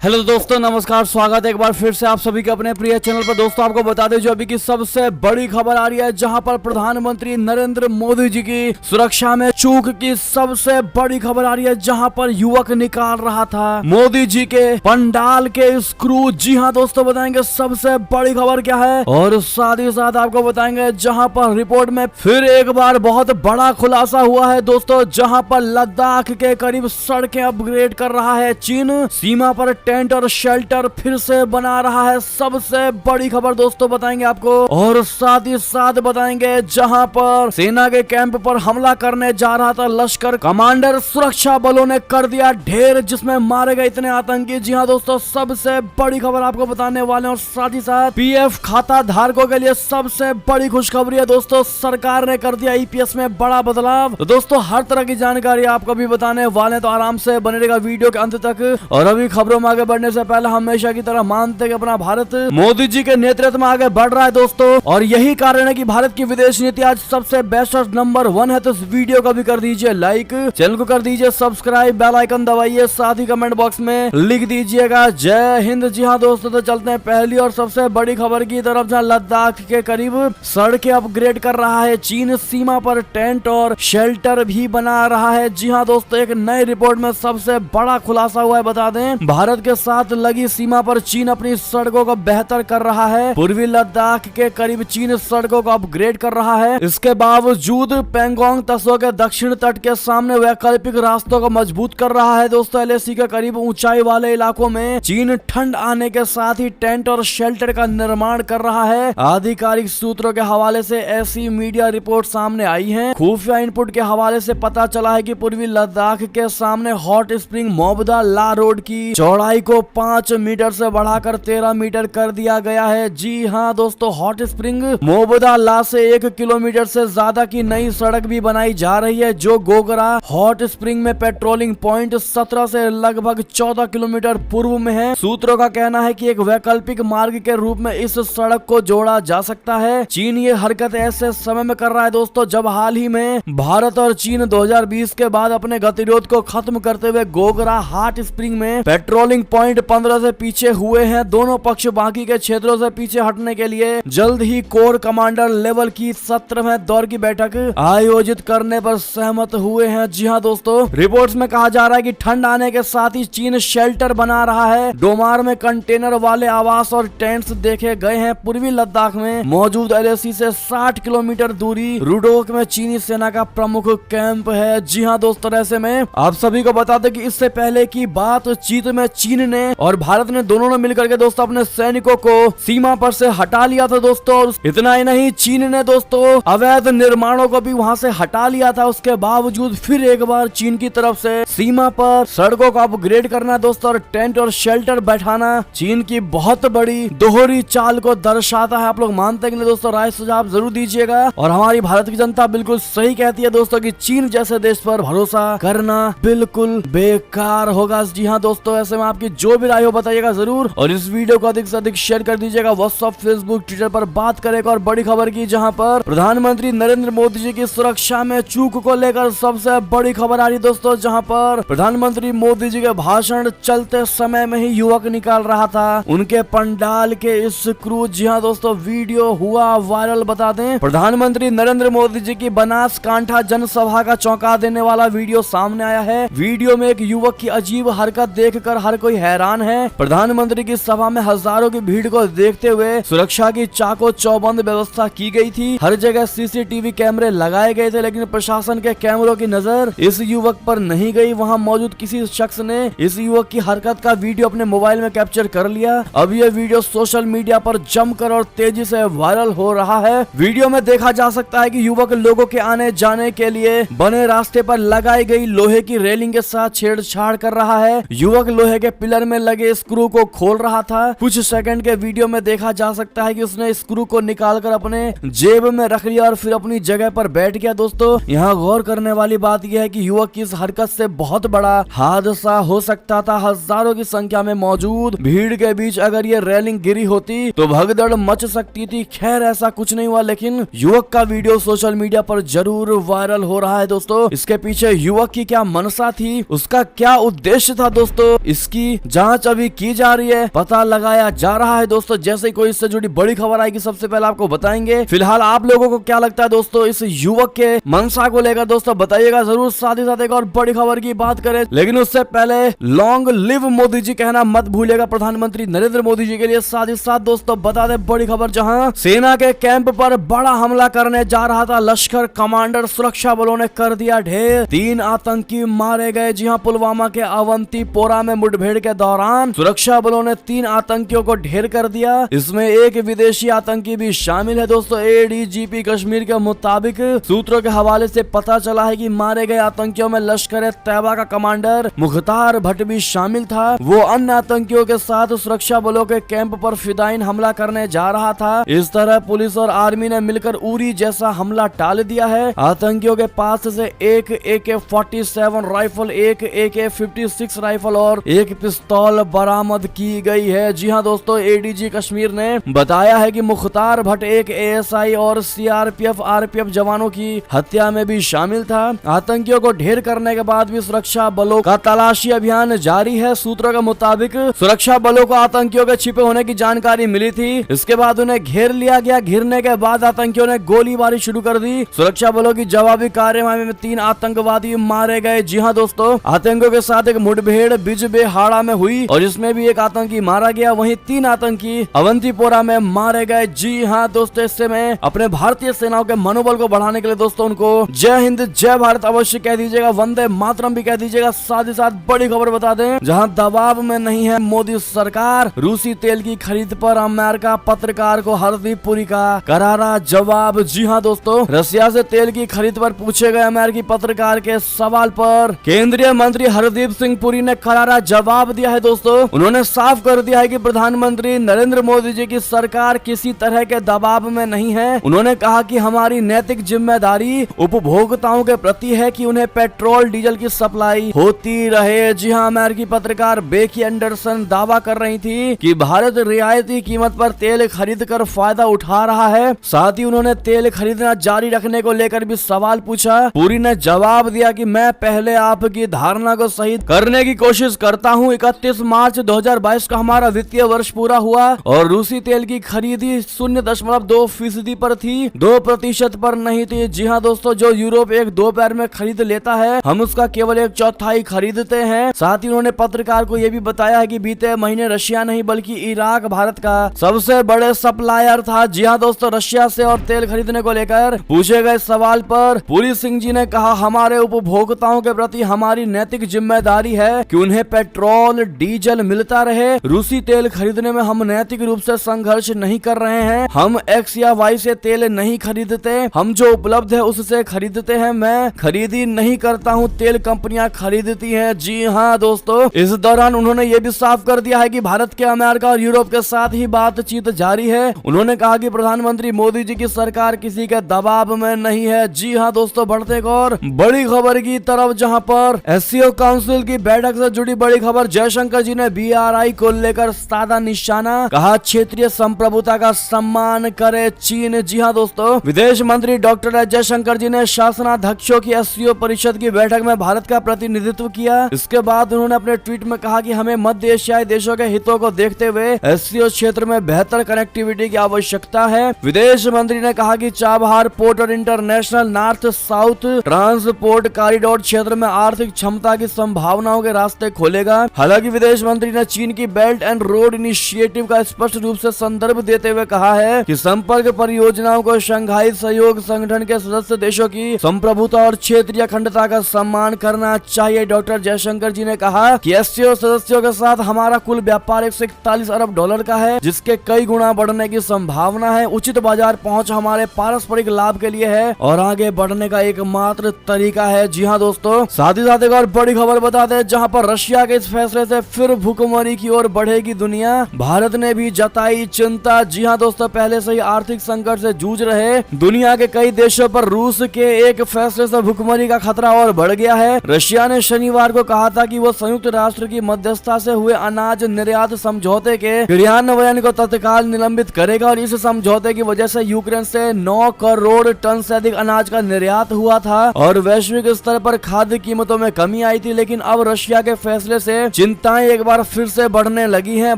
Hello दोस्तों, नमस्कार। स्वागत है एक बार फिर से आप सभी के अपने प्रिय चैनल पर। दोस्तों आपको बता दें जो अभी की सबसे बड़ी खबर आ रही है, जहां पर प्रधानमंत्री नरेंद्र मोदी जी की सुरक्षा में चूक की सबसे बड़ी खबर आ रही है, जहां पर युवक निकाल रहा था मोदी जी के पंडाल के स्क्रू। जी हाँ दोस्तों, बताएंगे सबसे बड़ी खबर क्या है, और साथ ही साथ आपको बताएंगे जहां पर रिपोर्ट में फिर एक बार बहुत बड़ा खुलासा हुआ है दोस्तों, जहां पर लद्दाख के करीब सड़कें अपग्रेड कर रहा है चीन। सीमा पर टेंट और शेल्टर फिर से बना रहा है। सबसे बड़ी खबर दोस्तों बताएंगे आपको, और साथ ही साथ बताएंगे जहां पर सेना के कैंप पर हमला करने जा रहा था लश्कर कमांडर, सुरक्षा बलों ने कर दिया ढेर, जिसमें मारे गए इतने आतंकी। जी हाँ दोस्तों, सबसे बड़ी खबर आपको बताने वाले हैं। और साथ ही साथ पीएफ खाता धारकों के लिए सबसे बड़ी खुशखबरी है दोस्तों, सरकार ने कर दिया ईपीएस में बड़ा बदलाव। तो दोस्तों हर तरह की जानकारी आपको भी बताने वाले हैं, तो आराम से बने रहेगा वीडियो के अंत तक। और अभी खबरों में आगे बढ़ने से पहले हमेशा की तरह मानते हैं कि अपना भारत मोदी जी के नेतृत्व में आगे बढ़ रहा है दोस्तों, और यही कारण है कि भारत की विदेश नीति आज सबसे बेस्ट और नंबर 1 है। तो इस वीडियो को भी कर दीजिए लाइक, चैनल को कर दीजिए सब्सक्राइब, बेल आइकन दबाइए, साथ ही कमेंट बॉक्स में लिख दीजिएगा जय हिंद। जी हाँ दोस्तों, तो चलते हैं पहली और सबसे बड़ी खबर की तरफ, जहाँ लद्दाख के करीब सड़कें अपग्रेड कर रहा है चीन। सीमा पर टेंट और शेल्टर भी बना रहा है। जी हाँ दोस्तों, एक नई रिपोर्ट में सबसे बड़ा खुलासा हुआ है। बता दें भारत के साथ लगी सीमा पर चीन अपनी सड़कों को बेहतर कर रहा है। पूर्वी लद्दाख के करीब चीन सड़कों को अपग्रेड कर रहा है। इसके बावजूद पेंगोंग तसो के दक्षिण तट के सामने वैकल्पिक रास्तों को मजबूत कर रहा है दोस्तों। एलएसी के करीब ऊंचाई वाले इलाकों में चीन ठंड आने के साथ ही टेंट और शेल्टर का निर्माण कर रहा है। आधिकारिक सूत्रों के हवाले से ऐसी मीडिया रिपोर्ट सामने आई है। खुफिया इनपुट के हवाले से पता चला है कि पूर्वी लद्दाख के सामने हॉट स्प्रिंग मोबदा ला रोड की चौड़ाई को 5 मीटर से बढ़ाकर 13 मीटर कर दिया गया है। जी हाँ दोस्तों, हॉट स्प्रिंग मोबदा ला से 1 किलोमीटर से ज्यादा की नई सड़क भी बनाई जा रही है, जो गोगरा हॉट स्प्रिंग में पेट्रोलिंग पॉइंट 17 से लगभग 14 किलोमीटर पूर्व में है। सूत्रों का कहना है कि एक वैकल्पिक मार्ग के रूप में इस सड़क को जोड़ा जा सकता है। चीन ये हरकत ऐसे समय में कर रहा है दोस्तों, जब हाल ही में भारत और चीन 2020 के बाद अपने गतिरोध को खत्म करते हुए गोगरा हॉट स्प्रिंग में पेट्रोलिंग पॉइंट 15 से पीछे हुए हैं। दोनों पक्ष बाकी के क्षेत्रों से पीछे हटने के लिए जल्द ही कोर कमांडर लेवल की 17वें दौर की बैठक आयोजित करने पर सहमत हुए हैं। जी हाँ दोस्तों, रिपोर्ट्स में कहा जा रहा है कि ठंड आने के साथ ही चीन शेल्टर बना रहा है। डोमार में कंटेनर वाले आवास और टेंट्स देखे गए हैं। पूर्वी लद्दाख में मौजूद एलएसी से 60 किलोमीटर दूरी रुडोक में चीनी सेना का प्रमुख कैंप है। जी हाँ दोस्तों, ऐसे में आप सभी को बता दें कि इससे पहले की बातचीत में चीन ने और भारत ने दोनों ने मिलकर के दोस्तों अपने सैनिकों को सीमा पर से हटा लिया था दोस्तों। और इतना ही नहीं, चीन ने दोस्तों अवैध निर्माणों को भी वहां से हटा लिया था। उसके बावजूद फिर एक बार चीन की तरफ से सीमा पर सड़कों को अपग्रेड करना दोस्तों और टेंट और शेल्टर बैठाना चीन की बहुत बड़ी दोहरी चाल को दर्शाता है। आप लोग मानते हैं कि दोस्तों? राय सुझाव जरूर दीजिएगा। और हमारी भारत की जनता बिल्कुल सही कहती है दोस्तों कि चीन जैसे देश पर भरोसा करना बिल्कुल बेकार होगा। जी हाँ दोस्तों, ऐसे में आपकी जो भी राय हो बताइएगा जरूर, और इस वीडियो को अधिक से अधिक शेयर कर दीजिएगा व्हाट्सएप, फेसबुक, ट्विटर पर। बात करेगा और बड़ी खबर की, जहां पर प्रधानमंत्री नरेंद्र मोदी जी की सुरक्षा में चूक को लेकर सबसे बड़ी खबर आ रही दोस्तों, जहां पर प्रधानमंत्री मोदी जी के भाषण चलते समय में ही युवक निकाल रहा था उनके पंडाल के स्क्रू। जी हाँ दोस्तों, वीडियो हुआ वायरल। बता दें प्रधानमंत्री नरेंद्र मोदी जी की बनासकांठा जनसभा का चौंका देने वाला वीडियो सामने आया है। वीडियो में एक युवक की अजीब हरकत देखकर हर कोई हैरान है। प्रधानमंत्री की सभा में हजारों की भीड़ को देखते हुए सुरक्षा की चाको चौबंद व्यवस्था की गई थी। हर जगह सीसीटीवी कैमरे लगाए गए थे, लेकिन प्रशासन के कैमरों की नजर इस युवक पर नहीं गई। वहां मौजूद किसी शख्स ने इस युवक की हरकत का वीडियो अपने मोबाइल में कैप्चर कर लिया। अब यह वीडियो सोशल मीडिया पर जमकर और तेजी से वायरल हो रहा है। वीडियो में देखा जा सकता है कि युवक लोगों के आने जाने के लिए बने रास्ते पर लगाई गई लोहे की रेलिंग के साथ छेड़छाड़ कर रहा है। युवक लोहे के पिलर में लगे स्क्रू को खोल रहा था। कुछ सेकंड के वीडियो में देखा जा सकता है कि उसने स्क्रू को निकालकर अपने जेब में रख लिया और फिर अपनी जगह पर बैठ गया। दोस्तों यहाँ गौर करने वाली बात यह है कि युवक की इस हरकत से बहुत बड़ा हादसा हो सकता था। हजारों की संख्या में मौजूद भीड़ के बीच अगर ये रेलिंग गिरी होती तो भगदड़ मच सकती थी। खैर ऐसा कुछ नहीं हुआ, लेकिन युवक का वीडियो सोशल मीडिया पर जरूर वायरल हो रहा है। दोस्तों इसके पीछे युवक की क्या मनसा थी, उसका क्या उद्देश्य था दोस्तों, इसकी जांच अभी की जा रही है, पता लगाया जा रहा है दोस्तों। जैसे ही कोई इससे जुड़ी बड़ी खबर आएगी सबसे पहले आपको बताएंगे। फिलहाल आप लोगों को क्या लगता है दोस्तों इस युवक के मंशा को लेकर, दोस्तों बताइएगा जरूर। साथ ही साथ एक और बड़ी खबर की बात करें, लेकिन उससे पहले लॉन्ग लिव मोदी जी कहना मत भूलिएगा प्रधानमंत्री नरेंद्र मोदी जी के लिए। साथ ही साथ दोस्तों बता दें बड़ी खबर, जहां सेना के कैंप पर बड़ा हमला करने जा रहा था लश्कर कमांडर, सुरक्षा बलों ने कर दिया ढेर, 3 आतंकी मारे गए। जी हां, पुलवामा के अवंतीपोरा में मुठभेड़ के दौरान सुरक्षा बलों ने 3 आतंकियों को ढेर कर दिया। इसमें एक विदेशी आतंकी भी शामिल है दोस्तों। एडीजीपी कश्मीर के मुताबिक सूत्रों के हवाले से पता चला है कि मारे गए आतंकियों में लश्कर तैयबा का कमांडर मुख्तार भट्ट भी शामिल था। वो अन्य आतंकियों के साथ सुरक्षा बलों के कैंप पर फिदायीन हमला करने जा रहा था। इस तरह पुलिस और आर्मी ने मिलकर उरी जैसा हमला टाल दिया है। आतंकियों के पास से एक AK-47 राइफल, एक AK-56 राइफल और एक पिस्तौल बरामद की गई है। जी हां दोस्तों, एडीजी कश्मीर ने बताया है कि मुख्तार भट्ट एक ASI और CRPF-RPF जवानों की हत्या में भी शामिल था। आतंकियों को ढेर करने के बाद भी सुरक्षा बलों का तलाशी अभियान जारी है। सूत्रों के मुताबिक सुरक्षा बलों को आतंकियों के छिपे होने की जानकारी मिली थी। इसके बाद उन्हें घेर लिया गया। घेरने के बाद आतंकियों ने गोलीबारी शुरू कर दी। सुरक्षा बलों की जवाबी कार्रवाई में 3 आतंकवादी मारे गए। जी हां दोस्तों, आतंकियों के साथ एक मुठभेड़ बिजबेहाड़ा में हुई और इसमें भी एक आतंकी मारा गया। वहीं 3 आतंकी अवंतीपोरा में मारे गए। जी हां दोस्तों, इससे मैं अपने भारतीय सेनाओं के मनोबल को बढ़ाने के लिए दोस्तों उनको जय हिंद जय भारत अवश्य कह दीजिएगा, वंदे मातरम भी कह दीजिएगा। साथ ही साथ बड़ी खबर बता दें, जहां दबाव में नहीं है मोदी सरकार, रूसी तेल की खरीद पर अमेरिका पत्रकार को हरदीप पुरी का करारा जवाब। जी हां दोस्तों, रशिया से तेल की खरीद पर पूछे गए अमेरिकी पत्रकार के सवाल पर केंद्रीय मंत्री हरदीप सिंह पुरी ने करारा जवाब दिया है दोस्तों। उन्होंने साफ कर दिया है कि प्रधानमंत्री नरेंद्र मोदी जी की सरकार किसी तरह के दबाव में नहीं है। उन्होंने कहा कि हमारी नैतिक जिम्मेदारी उपभोक्ताओं के प्रति है कि उन्हें पेट्रोल डीजल की सप्लाई होती रहे। जी हां, अमेरिकी पत्रकार बेकी एंडरसन दावा कर रही थी कि भारत रियायती कीमत पर तेल खरीद कर फायदा उठा रहा है। साथ ही उन्होंने तेल खरीदना जारी रखने को लेकर भी सवाल पूछा। पुरी ने जवाब दिया कि मैं पहले आपकी धारणा को सही करने की कोशिश करता हूं। 31 मार्च 2022 का हमारा वित्तीय वर्ष पूरा हुआ और रूसी तेल की खरीदी 0.2% पर थी, 2% पर नहीं थी। जी हां दोस्तों, जो यूरोप 1-2 पैर में खरीद लेता है, हम उसका केवल 1/4 खरीदते हैं। साथ ही उन्होंने पत्रकार को यह भी बताया है कि बीते महीने रशिया नहीं बल्कि इराक भारत का सबसे बड़े सप्लायर था। जी हां दोस्तों, रशिया से और तेल खरीदने को लेकर पूछे गए सवाल पर पुरी सिंह जी ने कहा, हमारे उपभोक्ताओं के प्रति हमारी नैतिक जिम्मेदारी है कि उन्हें पेट्रोल डीजल मिलता रहे। रूसी तेल खरीदने में हम नैतिक रूप से संघर्ष नहीं कर रहे हैं। हम X या Y से तेल नहीं खरीदते, हम जो उपलब्ध है उससे खरीदते हैं। मैं खरीदी नहीं करता हूं, तेल कंपनियां खरीदती हैं। जी हां दोस्तों, इस दौरान उन्होंने ये भी साफ कर दिया है कि भारत के अमेरिका और यूरोप के साथ ही बातचीत जारी है। उन्होंने कहा कि प्रधानमंत्री मोदी जी की सरकार किसी के दबाव में नहीं है। जी हां दोस्तों, बढ़ते एक और बड़ी खबर की तरफ, जहां पर SCO काउंसिल की बैठक से जुड़ी बड़ी खबर। जयशंकर जी ने BRI को लेकर साधा निशाना, कहा क्षेत्रीय संप्रभुता का सम्मान करे चीन। जी हां दोस्तों, विदेश मंत्री डॉक्टर एस जयशंकर जी ने शासनाध्यक्षों की SCO परिषद की बैठक में भारत का प्रतिनिधित्व किया। इसके बाद उन्होंने अपने ट्वीट में कहा कि हमें मध्य एशियाई देशों के हितों को देखते हुए SCO क्षेत्र में बेहतर कनेक्टिविटी की आवश्यकता है। विदेश मंत्री ने कहा कि चाबहार पोर्ट और international north south transport corridor क्षेत्र में आर्थिक क्षमता की संभावनाओं के रास्ते खोलेगा। हालांकि विदेश मंत्री ने चीन की बेल्ट एंड रोड इनिशिएटिव का स्पष्ट रूप से संदर्भ देते हुए कहा है कि संपर्क परियोजनाओं को शंघाई सहयोग संगठन के सदस्य देशों की संप्रभुता और क्षेत्रीय अखंडता का सम्मान करना चाहिए। डॉक्टर जयशंकर जी ने कहा कि SCO सदस्यों के साथ हमारा कुल व्यापार 141 अरब डॉलर का है, जिसके कई गुना बढ़ने की संभावना है। उचित बाजार पहुंच हमारे पारस्परिक लाभ के लिए है और आगे बढ़ने का एकमात्र तरीका है। जी हां दोस्तों, साथ ही साथ एक और बड़ी खबर बता दें, जहां पर रशिया के इस फैसले से फिर भूखमरी की ओर बढ़ेगी दुनिया। भारत ने भी जताई चिंता। जी हां दोस्तों, पहले से ही आर्थिक संकट से जूझ रहे दुनिया के कई देशों पर रूस के एक फैसले से भूखमरी का खतरा और बढ़ गया है। रशिया ने शनिवार को कहा था कि वो संयुक्त राष्ट्र की मध्यस्थता से हुए अनाज निर्यात समझौते के क्रियान्वयन को तत्काल निलंबित करेगा और इस समझौते की वजह से यूक्रेन से 9 करोड़ टन से अधिक अनाज का निर्यात हुआ था और वैश्विक स्तर पर खाद्य कीमतों में कमी आई थी। लेकिन अब रशिया के फैसले से चिंताएं एक बार फिर से बढ़ने लगी हैं।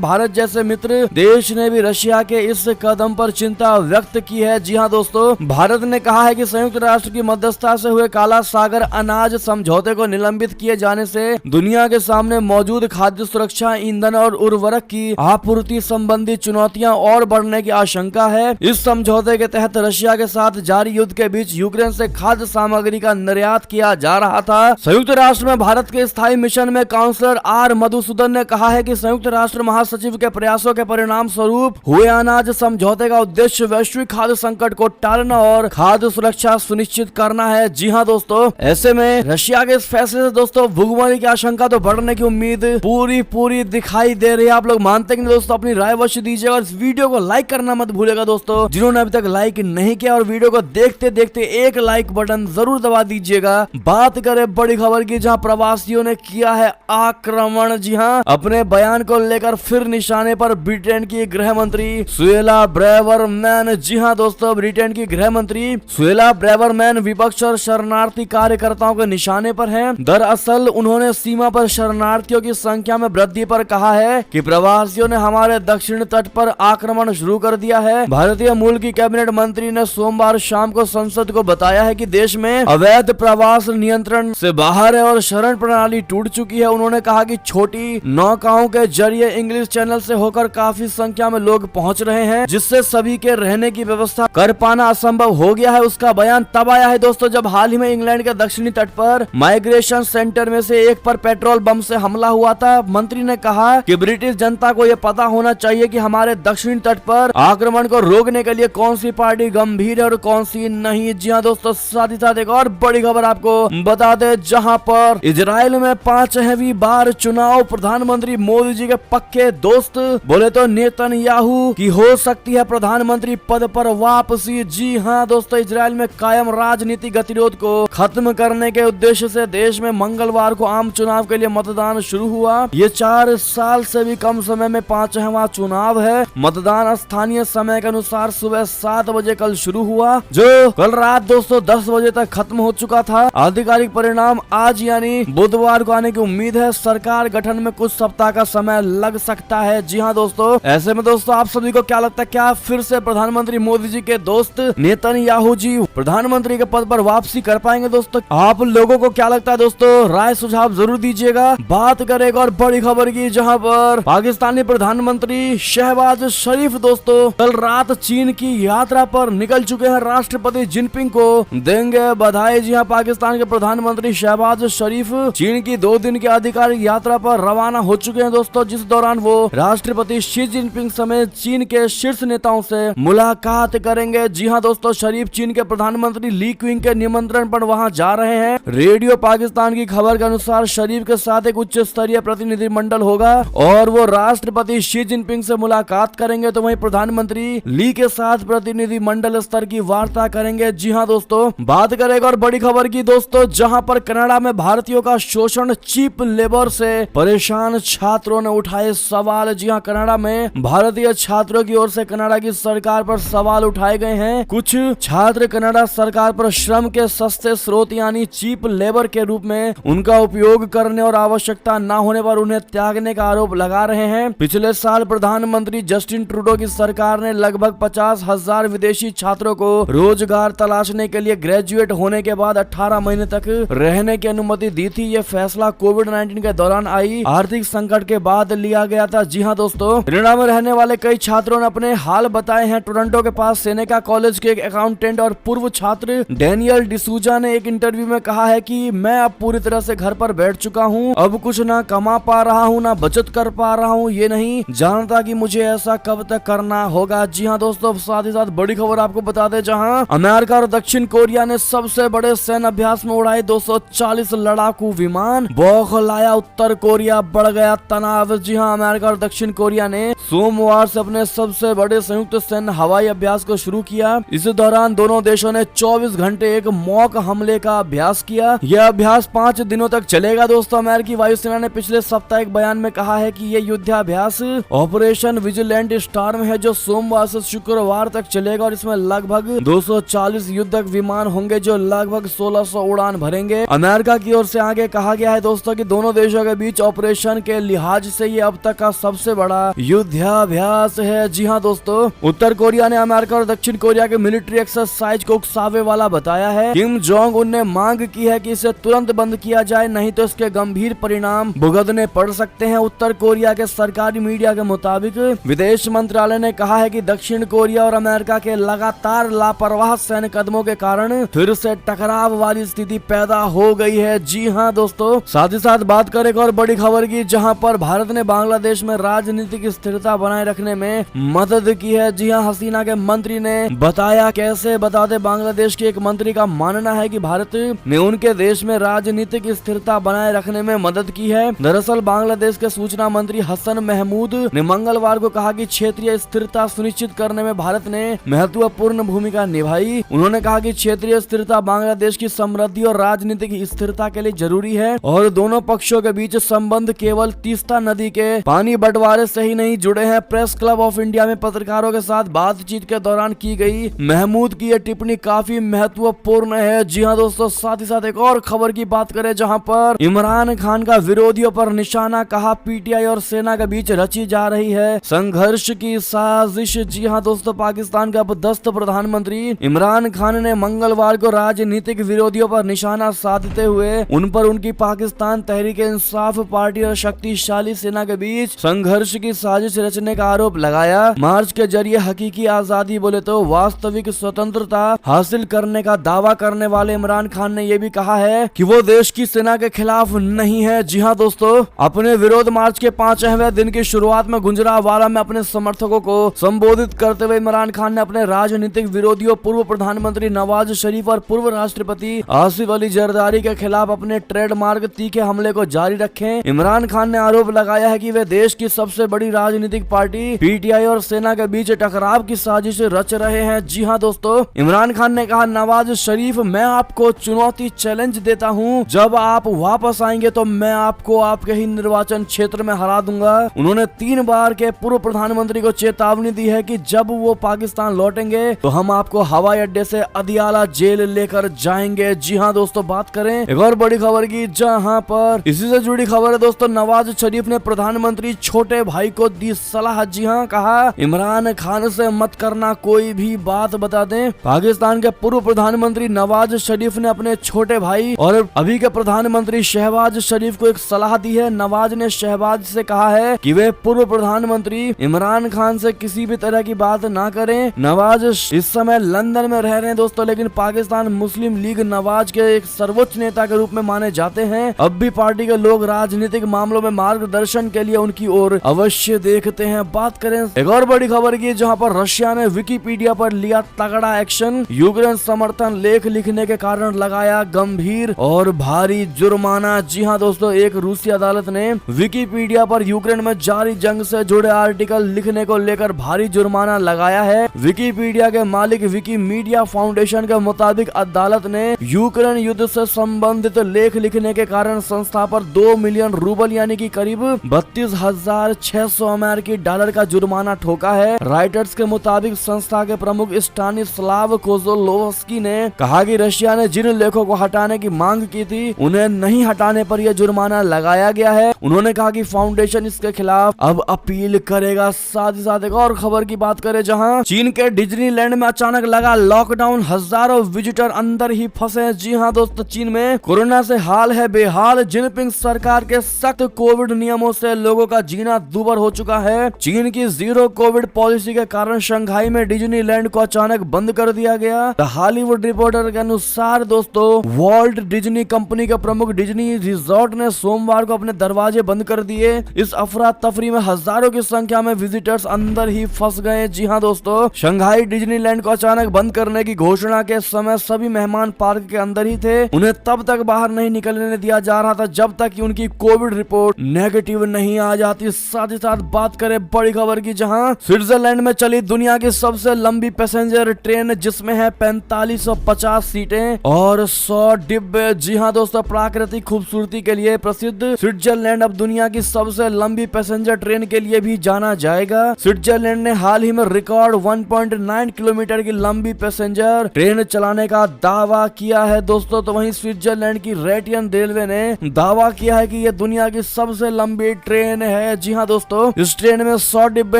भारत जैसे मित्र देश ने भी रशिया के इस कदम पर चिंता व्यक्त की है। जी हां दोस्तों, भारत ने कहा है कि संयुक्त राष्ट्र की मध्यस्थता से हुए काला सागर अनाज समझौते को निलंबित किए जाने से दुनिया के सामने मौजूद खाद्य सुरक्षा, ईंधन और उर्वरक की आपूर्ति संबंधी चुनौतियां और बढ़ने की आशंका है। इस समझौते के तहत रशिया के साथ जारी युद्ध के बीच यूक्रेन से खाद्य सामग्री का निर्यात किया जा रहा था। संयुक्त राष्ट्र में भारत के स्थायी मिशन में काउंसलर आर मधुसूदन ने कहा है कि संयुक्त राष्ट्र महासचिव के प्रयासों के परिणाम स्वरूप हुए अनाज समझौते का उद्देश्य वैश्विक खाद्य संकट को टालना और खाद्य सुरक्षा सुनिश्चित करना है। जी हाँ दोस्तों, ऐसे में रशिया के इस फैसले से दोस्तों भुखमरी की आशंका तो बढ़ने की उम्मीद पूरी दिखाई दे रही है। आप लोग मानते हैं दोस्तों? अपनी राय अवश्य दीजिएगा और इस वीडियो को लाइक करना मत भूलेगा दोस्तों। जिन्होंने अभी तक लाइक नहीं किया और वीडियो को देखते देखते एक लाइक बटन जरूर दबा दीजिएगा। बात करें बड़ी खबर की, जहां प्रवासियों ने किया है आक्रमण। जी हां, अपने बयान को लेकर फिर निशाने पर ब्रिटेन की गृह मंत्री सुएला ब्रेवरमैन। जी हां दोस्तों, ब्रिटेन की गृह मंत्री सुएला ब्रेवरमैन विपक्ष और शरणार्थी कार्यकर्ताओं के निशाने पर हैं। दरअसल उन्होंने सीमा पर शरणार्थियों की संख्या में वृद्धि पर कहा है कि प्रवासियों ने हमारे दक्षिण तट पर आक्रमण शुरू कर दिया है। भारतीय मूल की कैबिनेट मंत्री ने सोमवार शाम को संसद को बताया है कि देश में अवैध प्रवास नियंत्रण से बाहर है और शरण प्रणाली टूट चुकी है। उन्होंने कहा कि छोटी नौकाओं के जरिए इंग्लिश चैनल से होकर काफी संख्या में लोग पहुंच रहे हैं, जिससे सभी के रहने की व्यवस्था कर पाना असंभव हो गया है। उसका बयान तब आया है दोस्तों जब हाल ही में इंग्लैंड के दक्षिणी तट पर माइग्रेशन सेंटर में से एक पर पेट्रोल बम से हमला हुआ था। मंत्री ने कहा कि ब्रिटिश जनता को यह पता होना चाहिए कि हमारे दक्षिणी तट पर आक्रमण को रोकने के लिए कौन सी पार्टी गंभीर है और कौन सी नहीं। जी हाँ दोस्तों, साथ ही साथ एक और बड़ी खबर आपको बता दे, जहां पर इजराइल में 5वीं बार चुनाव, प्रधानमंत्री मोदी जी के पक्के दोस्त बोले तो नेतन्याहू की हो सकती है प्रधानमंत्री पद पर वापसी। जी हाँ दोस्तों, इजराइल में कायम राजनीतिक गतिरोध को खत्म करने के उद्देश्य से देश में मंगलवार को आम चुनाव के लिए मतदान शुरू हुआ। ये 4 साल से भी कम समय में 5वां चुनाव है। मतदान स्थानीय समय के अनुसार सुबह 7 बजे कल शुरू हुआ, जो कल रात दोस्तों 10 बजे तक खत्म हो चुका था। आधिकारिक परिणाम आज यानी बुधवार को आने की उम्मीद है। सरकार गठन में कुछ सप्ताह का समय लग सकता है। जी हाँ दोस्तों, ऐसे में दोस्तों आप सभी को क्या लगता है, क्या फिर से प्रधानमंत्री मोदी जी के दोस्त नेतन्याहू जी प्रधानमंत्री के पद पर वापसी कर पाएंगे? दोस्तों आप लोगों को क्या लगता है दोस्तों? राय सुझाव जरूर दीजिएगा। बात करेगा और बड़ी खबर की, जहां पर पाकिस्तानी प्रधानमंत्री शहबाज शरीफ दोस्तों कल रात चीन की यात्रा पर निकल चुके हैं। राष्ट्रपति जिनपिंग को देंगे बधाई। जी हां, पाकिस्तान के प्रधानमंत्री शहबाज शरीफ चीन की 2 दिन की आधिकारिक यात्रा पर रवाना हो चुके हैं दोस्तों, जिस दौरान वो राष्ट्रपति शी जिनपिंग समेत चीन के शीर्ष नेताओं से मुलाकात करेंगे। जी हां दोस्तों, शरीफ चीन के प्रधानमंत्री ली क्विंग के निमंत्रण पर वहां जा रहे हैं। रेडियो पाकिस्तान की खबर के अनुसार शरीफ के साथ एक उच्च स्तरीय प्रतिनिधिमंडल होगा और वो राष्ट्रपति शी जिनपिंग से मुलाकात करेंगे, तो वहीं प्रधानमंत्री ली के साथ प्रतिनिधिमंडल स्तर की वार्ता करेंगे। जी हां दोस्तों, बात करेगा और बड़ी खबर की दोस्तों, जहां पर कनाडा में भारतीयों का शोषण, चीप लेबर से परेशान छात्रों ने उठाए सवाल। जी हां, कनाडा में भारतीय छात्रों की ओर से कनाडा की सरकार पर सवाल उठाए गए हैं। कुछ छात्र कनाडा सरकार पर श्रम के सस्ते स्रोत यानी चीप लेबर के रूप में उनका उपयोग करने और आवश्यकता न होने पर उन्हें त्यागने का आरोप लगा रहे हैं। पिछले साल प्रधानमंत्री जस्टिन ट्रूडो की सरकार ने लगभग 50,000 विदेशी छात्रों को रोजगार तलाशने के लिए ग्रेजुएट होने के बाद 18 महीने तक रहने की अनुमति दी थी। ये फैसला कोविड-19 के दौरान आई आर्थिक संकट के बाद लिया गया था। जी हाँ दोस्तों, कनाडा में रहने वाले कई छात्रों ने अपने हाल बताए हैं। टोरंटो के पास सेनेका कॉलेज के एक अकाउंटेंट और पूर्व छात्र डेनियल डिसूजा ने एक इंटरव्यू में कहा है कि मैं अब पूरी तरह से घर पर बैठ चुका हूँ। अब कुछ ना कमा पा रहा हूँ, ना बचत कर पा रहा हूँ। ये नहीं जानता कि मुझे ऐसा कब तक करना होगा। जी हाँ दोस्तों, साथ ही साथ बड़ी खबर आपको बता दें, जहाँ अमेरिका और दक्षिण कोरिया ने सबसे बड़े सैन्य अभ्यास में उड़ाए 240 लड़ाकू विमान। बौखलाया उत्तर कोरिया, बढ़ गया तनाव। जी हाँ, अमेरिका और दक्षिण कोरिया ने सोमवार से अपने सबसे बड़े संयुक्त सैन्य हवाई अभ्यास को शुरू किया। इस दौरान दोनों देशों ने 24 घंटे एक मॉक हमले का अभ्यास किया। यह अभ्यास 5 दिनों तक चलेगा दोस्तों। अमेरिकी वायुसेना ने पिछले सप्ताह एक बयान में कहा है कि यह युद्धाभ्यास ऑपरेशन विजिलेंट स्टॉर्म है, जो सोमवार से शुक्रवार तक चलेगा और इसमें लगभग 240 युद्धक विमान होंगे जो लगभग 1600 उड़ान भरेंगे। अमेरिका की ओर से आगे कहा गया है दोस्तों कि दोनों देशों के बीच ऑपरेशन के लिहाज से ये अब तक का सबसे बड़ा युद्धाभ्यास है। जी हाँ दोस्तों, उत्तर कोरिया ने अमेरिका और दक्षिण कोरिया के मिलिट्री एक्सरसाइज को उकसावे वाला बताया है। किम जोंग उन ने मांग की है कि इसे तुरंत बंद किया जाए, नहीं तो इसके गंभीर परिणाम भुगतने पड़ सकते हैं। उत्तर कोरिया के सरकारी मीडिया के मुताबिक विदेश मंत्रालय ने कहा है कि दक्षिण कोरिया और अमेरिका के लगातार लापरवाह सैन्य कदमों के कारण फिर से टकराव वाली स्थिति पैदा हो गई है। जी हाँ दोस्तों, साथ ही साथ बात करें एक और बड़ी खबर की, जहां पर भारत ने बांग्लादेश में राजनीतिक स्थिरता बनाए रखने में मदद की है। जी हाँ, हसीना के मंत्री ने बताया कैसे, बताते बांग्लादेश के एक मंत्री का मानना है कि भारत ने उनके देश में राजनीतिक स्थिरता बनाए रखने में मदद की है। दरअसल बांग्लादेश के सूचना मंत्री हसन महमूद ने मंगलवार को कहा कि क्षेत्रीय स्थिरता सुनिश्चित करने में भारत ने महत्वपूर्ण भूमिका निभाई। उन्होंने कहा कि क्षेत्रीय स्थिरता बांग्लादेश की समृद्धि और राजनीतिक स्थिरता के लिए जरूरी है और दोनों पक्षों के बीच संबंध केवल तीस्ता नदी के पानी बंटवारे से ही नहीं जुड़े हैं। प्रेस क्लब ऑफ इंडिया में पत्रकारों के साथ बातचीत के दौरान की गई महमूद की यह टिप्पणी काफी महत्वपूर्ण है। जी हाँ दोस्तों, साथ ही साथ एक और खबर की बात करें, जहां पर इमरान खान का विरोधियों पर निशाना, कहा पीटीआई और सेना के बीच रची जा रही है संघर्ष की साजिश। जी हाँ दोस्तों, पाकिस्तान के अपदस्थ प्रधानमंत्री इमरान खान ने मंगलवार को राजनीतिक विरोधियों पर निशाना साधते हुए उन पर उनकी पाकिस्तान तहरीक-ए-इंसाफ पार्टी और शक्तिशाली सेना के बीच संघर्ष की साजिश रचने का आरोप लगाया। मार्च के जरिए हकीकी आजादी बोले तो वास्तविक स्वतंत्रता हासिल करने का दावा करने वाले इमरान खान ने यह भी कहा है कि वो देश की सेना के खिलाफ नहीं है। जी हाँ दोस्तों, अपने विरोध मार्च के 5वें दिन की शुरुआत में गुजरावाला में अपने समर्थकों को संबोधित करते हुए इमरान खान ने अपने राजनीतिक विरोधियों पूर्व प्रधानमंत्री नवाज शरीफ और पूर्व राष्ट्रपति आसिफ अली जरदारी के खिलाफ अपने ट्रेडमार्क तीखे हमले को जारी रखे। इमरान खान ने आरोप लगाया है कि वे देश की सबसे बड़ी राजनीतिक पार्टी पीटीआई और सेना के बीच टकराव की साजिश रच रहे हैं। जी हाँ दोस्तों, इमरान खान ने कहा, नवाज शरीफ, मैं आपको चुनौती चैलेंज देता हूँ, जब आप वापस आएंगे तो मैं आपको आपके ही निर्वाचन क्षेत्र में हरा दूंगा। उन्होंने 3 बार के पूर्व प्रधानमंत्री को चेतावनी दी है कि जब वो पाकिस्तान लौटेंगे तो हम आपको हवाई अड्डे से अदियाला जेल लेकर जाएंगे। जी हाँ दोस्तों, बात करें एक और बड़ी खबर की, जहां पर इसी से जुड़ी खबर है दोस्तों, नवाज शरीफ ने प्रधानमंत्री छोटे भाई को दी सलाह। जी हाँ, कहा इमरान खान से मत करना कोई भी बात, बता दें पाकिस्तान के पूर्व प्रधानमंत्री नवाज शरीफ ने अपने छोटे भाई और अभी के प्रधानमंत्री शहबाज शरीफ को एक सलाह दी है। नवाज ने शहबाज से कहा है कि वे पूर्व प्रधानमंत्री इमरान खान से किसी भी तरह की बात ना करें। नवाज इस समय लंदन में रह रहे हैं दोस्तों, लेकिन पाकिस्तान मुस्लिम लीग नवाज के एक सर्वोच्च नेता के रूप में माने जाते हैं। अब भी पार्टी के लोग राजनीतिक मामलों में मार्गदर्शन के लिए उनकी ओर अवश्य देखते हैं। बात करें एक और बड़ी खबर की, जहां पर रशिया ने विकिपीडिया पर लिया तगड़ा एक्शन, यूक्रेन समर्थन लेख लिखने के कारण लगाया गंभीर और भारी जुर्माना। जी हाँ दोस्तों, एक रूसी अदालत ने विकिपीडिया पर यूक्रेन में जारी जंग से जुड़े आर्टिकल लिखने को लेकर भारी जुर्माना लगाया है। विकिपीडिया के मालिक विकीमीडिया फाउंडेशन के मुताबिक अदालत ने यूक्रेन युद्ध से संबंधित लेख लिखने के कारण संस्था पर 2 मिलियन रूबल यानी कि करीब 32,600 अमेरिकी डॉलर का जुर्माना ठोका है। राइटर्स के मुताबिक संस्था के प्रमुख स्टानिस्लाव कोज़ोलोव्स्की ने कहा कि रशिया ने जिन लेखों को हटाने की मांग की थी उन्हें नहीं हटाने पर यह जुर्माना लगाया गया है। उन्होंने कहा कि फाउंडेशन इसके खिलाफ अब अपील करेगा। साथ ही साथ एक और खबर की बात करें, जहां चीन के डिज्नीलैंड में अचानक लगा लॉकडाउन, हजारों विजिटर अंदर ही फंसे। जी हाँ दोस्तों, चीन में कोरोना से हाल है बेहाल। जिनपिंग सरकार के सख्त कोविड नियमों से लोगों का जीना दूभर हो चुका है। चीन की जीरो कोविड पॉलिसी के कारण शंघाई में डिज्नीलैंड को अचानक बंद कर दिया गया। द हॉलीवुड रिपोर्टर के अनुसार दोस्तों, वॉल्ट डिज्नी कंपनी के प्रमुख डिज्नी रिजॉर्ट ने सोमवार को अपने दरवाजे बंद कर दिए। इस अफरा तफरी में हजारों की संख्या में विजिटर्स अंदर ही फंस गए। जी हाँ दोस्तों, शंघाई डिज्नीलैंड को अचानक बंद करने की घोषणा के समय सभी मेहमान पार्क के अंदर ही थे। उन्हें तब तक बाहर नहीं निकलने दिया जा रहा था जब तक कि उनकी कोविड रिपोर्ट नेगेटिव नहीं आ जाती। साथ ही साथ बात करें बड़ी खबर की, जहां स्विट्जरलैंड में चली दुनिया की सबसे लंबी पैसेंजर ट्रेन, जिसमें है 4550 सीटें और 100 डिब्बे। जी हाँ दोस्तों, प्राकृतिक खूबसूरती के लिए प्रसिद्ध स्विट्जरलैंड अब दुनिया की सबसे लंबी पैसेंजर ट्रेन के लिए भी जाना जाएगा। स्विट्जरलैंड ने हाल ही में रिकॉर्ड 1.9 किलोमीटर की लंबी पैसेंजर ट्रेन चलाने का दावा किया है दोस्तों। तो वहीं स्विट्जरलैंड की रेटियन रेलवे ने दावा किया है कि ये दुनिया की सबसे लंबी ट्रेन है। जी हाँ दोस्तों, इस ट्रेन में 100 डिब्बे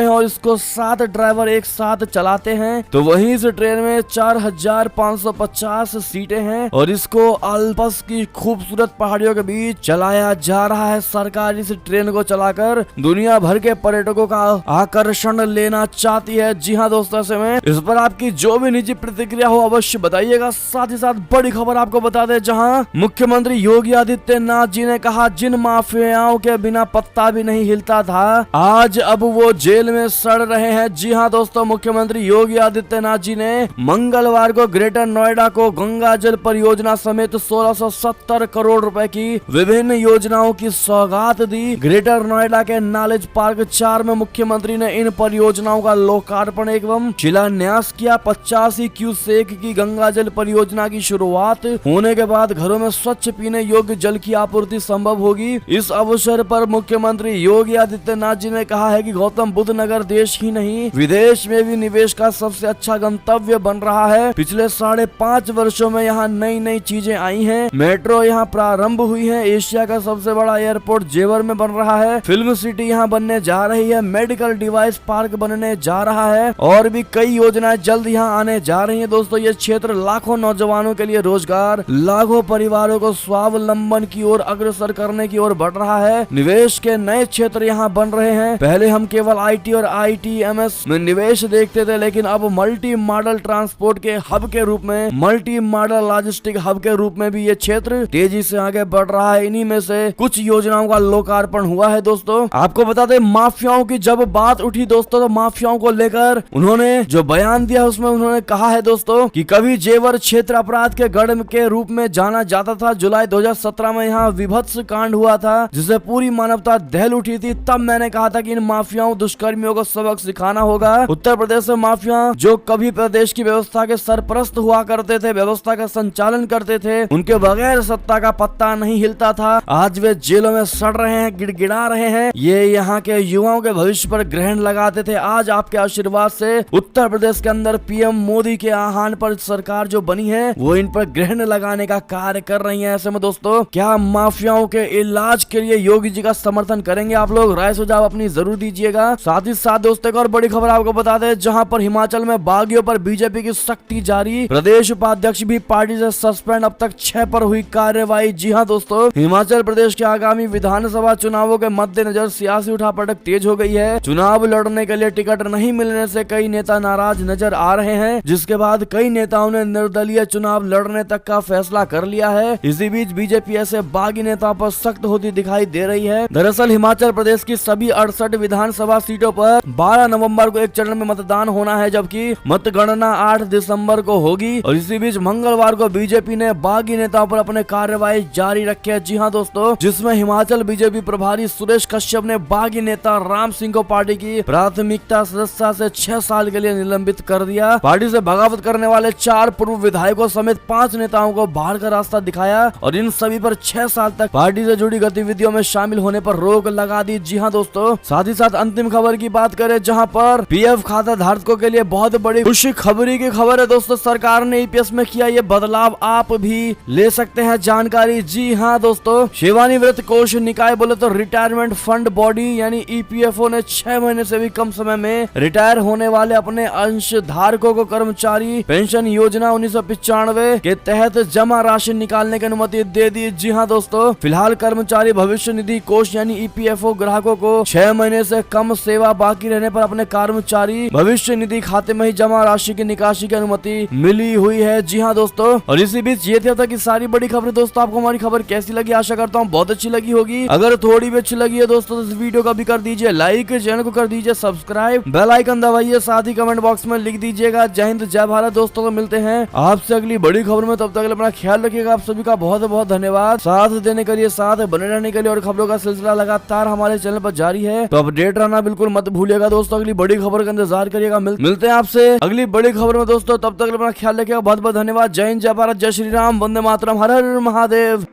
हैं और इसको 7 ड्राइवर एक साथ चलाते हैं। तो वहीं इस ट्रेन में 4550 सीटें हैं और इसको अल्पस की खूबसूरत पहाड़ियों के बीच चलाया जा रहा है। सरकार इस ट्रेन को चलाकर दुनिया भर के पर्यटकों का आकर्षण लेना चाहती है। जी हाँ दोस्तों, ऐसे में इस पर आपकी जो भी निजी प्रतिक्रिया हो अवश्य बताइएगा। साथ ही साथ बड़ी खबर आपको बता दें, जहां मुख्यमंत्री योगी आदित्यनाथ जी ने कहा जिन माफियाओं के बिना पत्ता भी नहीं हिलता था आज अब वो जेल में सड़ रहे हैं। जी हाँ दोस्तों, मुख्यमंत्री योगी आदित्यनाथ जी ने मंगलवार को ग्रेटर नोएडा को गंगा जल परियोजना समेत 1670 करोड़ रुपए की विभिन्न योजनाओं की सौगात दी। ग्रेटर नोएडा के नॉलेज पार्क 4 में मुख्यमंत्री ने इन परियोजनाओं का लोकार्पण एवं शिलान्यास किया। 85 क्यूसेक की गंगा जल परियोजना की शुरुआत होने के बाद घरों में स्वच्छ पीने योग्य जल की आपूर्ति संभव होगी। इस अवसर पर मुख्यमंत्री योगी आदित्यनाथ जी ने कहा है कि गौतम बुद्ध नगर देश ही नहीं विदेश में भी निवेश का सबसे अच्छा गंतव्य बन रहा है। पिछले 5.5 वर्षों में यहाँ नई नई चीजें आई हैं। मेट्रो यहाँ प्रारंभ हुई है। एशिया का सबसे बड़ा एयरपोर्ट जेवर में बन रहा है। फिल्म सिटी यहाँ बनने जा रही है। मेडिकल डिवाइस पार्क बनने जा रहा है और भी कई योजनाएं जल्द यहाँ आने जा रही है। दोस्तों, ये क्षेत्र लाखों नौजवानों के लिए रोजगार, लाखों परिवारों को स्वावलंबन की ओर अग्रसर करने की ओर बढ़ रहा है। निवेश के नए क्षेत्र यहाँ बन रहे हैं। पहले हम केवल आईटी और आईटीएमएस में निवेश देखते थे, लेकिन अब मल्टी मॉडल ट्रांसपोर्ट के हब के रूप में, मल्टी मॉडल लॉजिस्टिक हब के रूप में भी ये क्षेत्र तेजी से आगे बढ़ रहा है। इन्हीं में से कुछ योजनाओं का लोकार्पण हुआ है। दोस्तों, आपको बता दें, माफियाओं की जब बात उठी दोस्तों, तो माफियाओं को लेकर उन्होंने जो बयान दिया उसमें उन्होंने कहा है दोस्तों कि कभी जेवर क्षेत्र अपराध के गढ़ के रूप में जाना जाता था। जुलाई 2017 में यहाँ विभत्स कांड हुआ था जिसे पूरी मानवता दहल उठी थी। तब मैंने कहा था कि इन माफियाओं दुष्कर्मियों को सबक सिखाना होगा। उत्तर प्रदेश से माफिया जो कभी प्रदेश की व्यवस्था के सरपरस्त हुआ करते थे, व्यवस्था का संचालन करते थे, उनके बगैर सत्ता का पत्ता नहीं हिलता था। आज वे जेलों में सड़ रहे हैं, गिड़गिड़ा रहे हैं। ये यहाँ के युवाओं के भविष्य पर ग्रहण लगाते थे। आज आपके आशीर्वाद से उत्तर प्रदेश के अंदर पीएम मोदी के आह्वान पर सरकार जो बनी है वो इन पर ग्रहण लगाने का कार्य कर रही है। ऐसे में दोस्तों, क्या माफियाओं के इलाज के लिए योगी जी का समर्थन करेंगे? आप लोग राय सुझाव अपनी जरूर दीजिएगा। साथ ही साथ दोस्तों, एक और बड़ी खबर आपको बता दें, जहां पर हिमाचल में बागियों पर बीजेपी की सख्ती जारी। प्रदेश उपाध्यक्ष भी पार्टी से सस्पेंड। अब तक 6 पर हुई कार्रवाई। जी हाँ दोस्तों, हिमाचल प्रदेश के आगामी विधानसभा चुनावों के मद्देनजर सियासी उठापटक तेज हो गई है। चुनाव लड़ने के लिए टिकट नहीं मिलने से कई नेता नाराज नजर आ रहे हैं, जिसके बाद कई नेताओं ने निर्दलीय चुनाव लड़ने तक का फैसला कर लिया है। इसी बीच बीजेपी ऐसे बागी नेताओं पर सख्त होती दिखाई दे रही है। दरअसल हिमाचल प्रदेश की सभी 68 विधानसभा सीटों पर 12 नवंबर को एक चरण में मतदान होना है, जबकि मतगणना 8 दिसंबर को होगी। और इसी बीच मंगलवार को बीजेपी ने बागी नेताओं पर अपने कार्रवाई जारी रखी है। जी हाँ दोस्तों, जिसमें हिमाचल बीजेपी प्रभारी सुरेश कश्यप ने बागी नेता राम सिंह को पार्टी की प्राथमिकता सदस्यता से 6 साल के लिए निलंबित कर दिया। पार्टी से बगावत करने वाले 4 पूर्व विधायकों समेत 5 नेताओं को बाहर का रास्ता दिखाया और इन सभी पर 6 साल तक पार्टी से जुड़ी गतिविधियों में शामिल होने पर रोक लगा दी। जी हाँ दोस्तों, साथ ही साथ अंतिम खबर की बात करें, जहां पर पीएफ खाता धारकों के लिए बहुत बड़ी खुशखबरी की खबर है। दोस्तों, सरकार ने ईपीएस में किया ये बदलाव, आप भी ले सकते हैं जानकारी। जी हाँ दोस्तों, सेवानिवृत्त कोष निकाय बोले तो रिटायरमेंट फंड बॉडी यानी ईपीएफओ ने 6 महीने से भी कम समय में रिटायर होने वाले अपने अंश धारकों को कर्मचारी पेंशन योजना 1995 के तहत जमा राशि निकालने की अनुमति दे दी। जी हाँ दोस्तों, फिलहाल कर्मचारी भविष्य निधि कोष यानी ईपीएफओ ग्राहकों को 6 महीने से कम सेवा बाकी रहने पर अपने कर्मचारी भविष्य निधि खाते में ही जमा राशि की निकासी की अनुमति मिली हुई है। जी हाँ दोस्तों, और इसी बीच ये थी अब तक की सारी बड़ी खबरें। दोस्तों, आपको हमारी खबर कैसी लगी? आशा करता हूँ बहुत अच्छी लगी होगी। अगर थोड़ी भी अच्छी लगी है दोस्तों, तो इस वीडियो का भी कर दीजिए लाइक, चैनल को कर दीजिए सब्सक्राइब, बेल आइकन दबाइए, साथ ही कमेंट बॉक्स में लिख दीजिएगा जय हिंद जय भारत। दोस्तों, तो मिलते हैं आपसे अगली बड़ी खबर में, तब तक अपना ख्याल रखिएगा। आप सभी का बहुत बहुत धन्यवाद साथ देने के लिए, साथ बने रहने के लिए, और खबरों का सिलसिला लगातार हमारे चैनल पर जारी है, तो अपडेट रहना बिल्कुल मत भूलिएगा। दोस्तों, अगली बड़ी खबर का इंतजार करिएगा। मिलते हैं आपसे अगली बड़ी खबर में दोस्तों, तब तक अपना ख्याल रखिएगा। बहुत बहुत धन्यवाद। जय हिंद जय भारत, जय श्री राम, वंदे मातरम, हर हर महादेव।